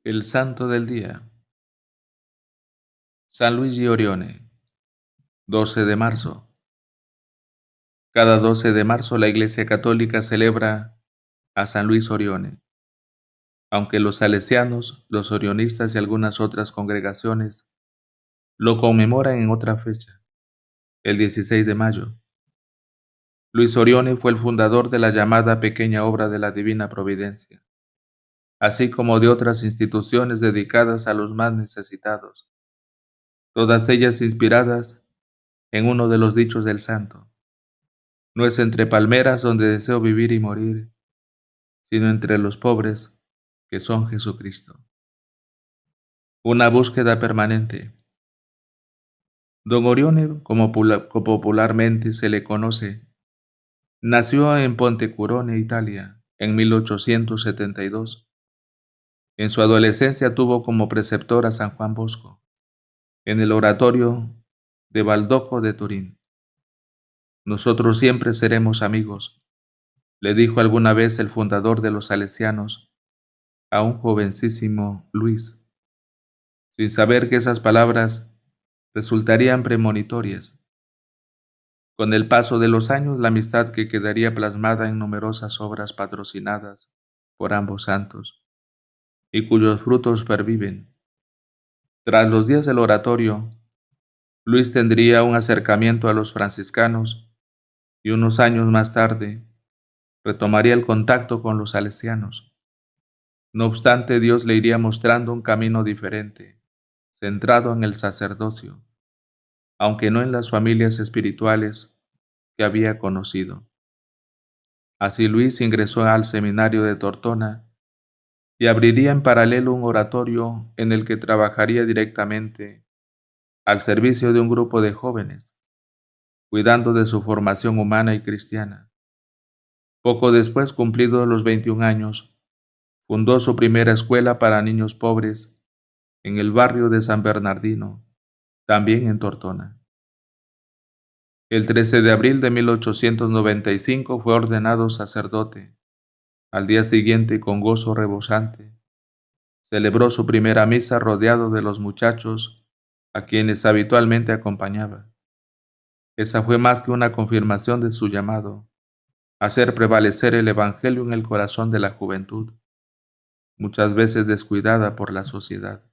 El santo del día. San Luigi Orione, 12 de marzo. Cada 12 de marzo la Iglesia Católica celebra a San Luis Orione. Aunque los salesianos, los orionistas y algunas otras congregaciones lo conmemoran en otra fecha, el 16 de mayo. Luis Orione fue el fundador de la llamada Pequeña Obra de la Divina Providencia, así como de otras instituciones dedicadas a los más necesitados, todas ellas inspiradas en uno de los dichos del santo: no es entre palmeras donde deseo vivir y morir, sino entre los pobres que son Jesucristo. Una búsqueda permanente. Don Orione, como popularmente se le conoce, nació en Pontecurone, Italia, en 1872. En su adolescencia tuvo como preceptor a San Juan Bosco, en el oratorio de Baldoco de Turín. Nosotros siempre seremos amigos, le dijo alguna vez el fundador de los salesianos a un jovencísimo Luis, sin saber que esas palabras resultarían premonitorias. Con el paso de los años, la amistad que quedaría plasmada en numerosas obras patrocinadas por ambos santos y cuyos frutos perviven. Tras los días del oratorio, Luis tendría un acercamiento a los franciscanos y unos años más tarde retomaría el contacto con los salesianos. No obstante, Dios le iría mostrando un camino diferente, centrado en el sacerdocio, aunque no en las familias espirituales que había conocido. Así Luis ingresó al seminario de Tortona y abriría en paralelo un oratorio en el que trabajaría directamente al servicio de un grupo de jóvenes, cuidando de su formación humana y cristiana. Poco después, cumplidos los 21 años, fundó su primera escuela para niños pobres en el barrio de San Bernardino, también en Tortona. El 13 de abril de 1895 fue ordenado sacerdote. Al día siguiente, con gozo rebosante, celebró su primera misa rodeado de los muchachos a quienes habitualmente acompañaba. Esa fue más que una confirmación de su llamado: hacer prevalecer el Evangelio en el corazón de la juventud, muchas veces descuidada por la sociedad.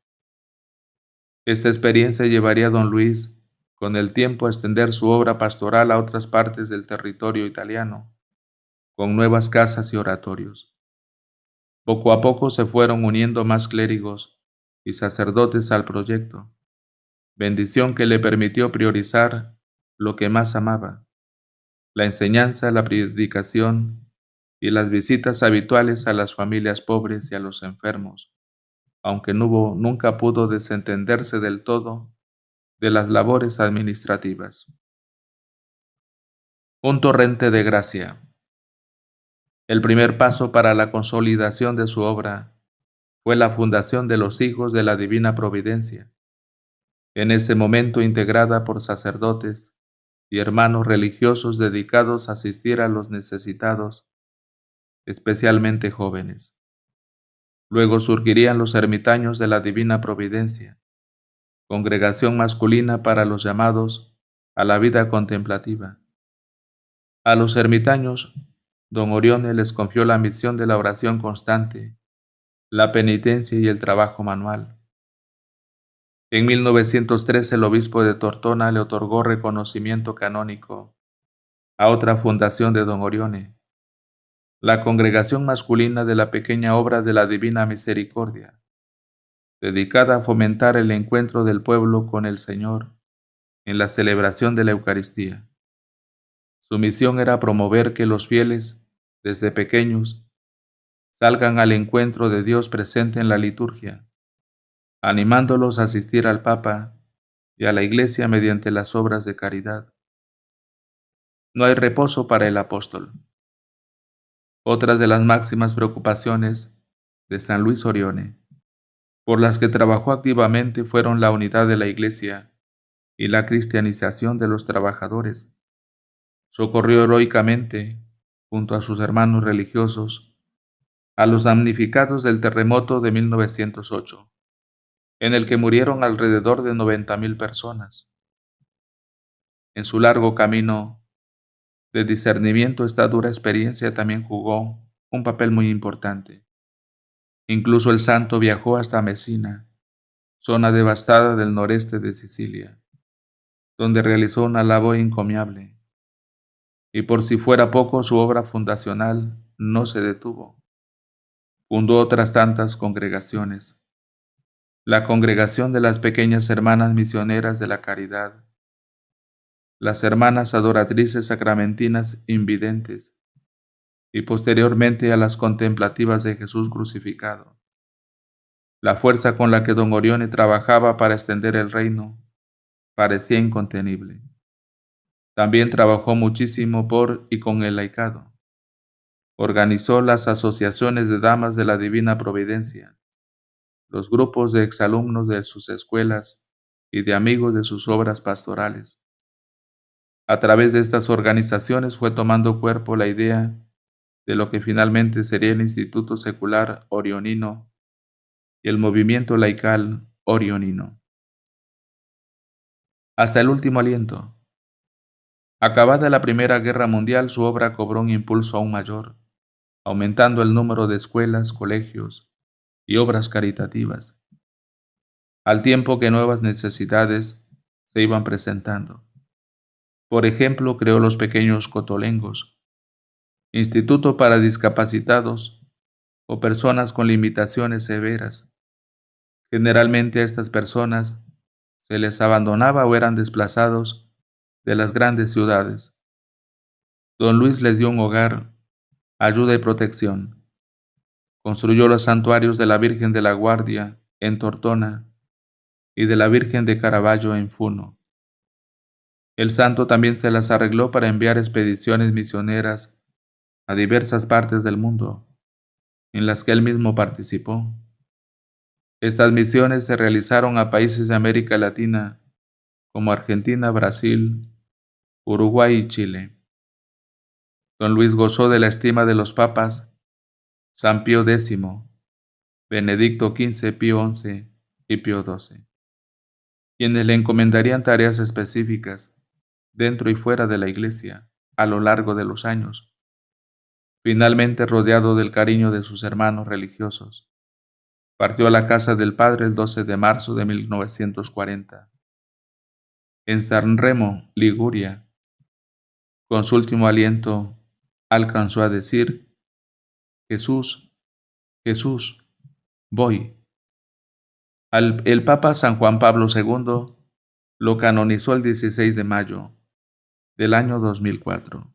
Esta experiencia llevaría a don Luis con el tiempo a extender su obra pastoral a otras partes del territorio italiano, con nuevas casas y oratorios. Poco a poco se fueron uniendo más clérigos y sacerdotes al proyecto, bendición que le permitió priorizar lo que más amaba: la enseñanza, la predicación y las visitas habituales a las familias pobres y a los enfermos, aunque nunca pudo desentenderse del todo de las labores administrativas. Un torrente de gracia. El primer paso para la consolidación de su obra fue la fundación de los Hijos de la Divina Providencia, en ese momento integrada por sacerdotes y hermanos religiosos dedicados a asistir a los necesitados, especialmente jóvenes. Luego surgirían los ermitaños de la Divina Providencia, congregación masculina para los llamados a la vida contemplativa. A los ermitaños, don Orione les confió la misión de la oración constante, la penitencia y el trabajo manual. En 1903 el obispo de Tortona le otorgó reconocimiento canónico a otra fundación de don Orione, la Congregación Masculina de la Pequeña Obra de la Divina Misericordia, dedicada a fomentar el encuentro del pueblo con el Señor en la celebración de la Eucaristía. Su misión era promover que los fieles, desde pequeños, salgan al encuentro de Dios presente en la liturgia, animándolos a asistir al Papa y a la Iglesia mediante las obras de caridad. No hay reposo para el apóstol. Otras de las máximas preocupaciones de San Luis Orione, por las que trabajó activamente, fueron la unidad de la Iglesia y la cristianización de los trabajadores. Socorrió heroicamente, junto a sus hermanos religiosos, a los damnificados del terremoto de 1908, en el que murieron alrededor de 90.000 personas. En su largo camino de discernimiento, esta dura experiencia también jugó un papel muy importante. Incluso el santo viajó hasta Mesina, zona devastada del noreste de Sicilia, donde realizó una labor encomiable. Y por si fuera poco, su obra fundacional no se detuvo. Fundó otras tantas congregaciones. La Congregación de las Pequeñas Hermanas Misioneras de la Caridad, las Hermanas Adoratrices Sacramentinas Invidentes, y posteriormente a las Contemplativas de Jesús Crucificado. La fuerza con la que don Orione trabajaba para extender el reino parecía incontenible. También trabajó muchísimo por y con el laicado. Organizó las asociaciones de damas de la Divina Providencia, los grupos de exalumnos de sus escuelas y de amigos de sus obras pastorales. A través de estas organizaciones fue tomando cuerpo la idea de lo que finalmente sería el Instituto Secular Orionino y el Movimiento Laical Orionino. Hasta el último aliento. Acabada la Primera Guerra Mundial, su obra cobró un impulso aún mayor, aumentando el número de escuelas, colegios y obras caritativas, al tiempo que nuevas necesidades se iban presentando. Por ejemplo, creó los pequeños cotolengos, instituto para discapacitados o personas con limitaciones severas. Generalmente a estas personas se les abandonaba o eran desplazados de las grandes ciudades. Don Luis les dio un hogar, ayuda y protección. Construyó los santuarios de la Virgen de la Guardia en Tortona y de la Virgen de Caravaggio en Funo. El santo también se las arregló para enviar expediciones misioneras a diversas partes del mundo, en las que él mismo participó. Estas misiones se realizaron a países de América Latina como Argentina, Brasil, Uruguay y Chile. Don Luis gozó de la estima de los papas San Pío X, Benedicto XV, Pío XI y Pío XII, quienes le encomendarían tareas específicas dentro y fuera de la Iglesia a lo largo de los años. Finalmente, rodeado del cariño de sus hermanos religiosos, partió a la casa del Padre el 12 de marzo de 1940. En San Remo, Liguria, con su último aliento, alcanzó a decir: Jesús, Jesús, voy. El Papa San Juan Pablo II lo canonizó el 16 de mayo del año 2004.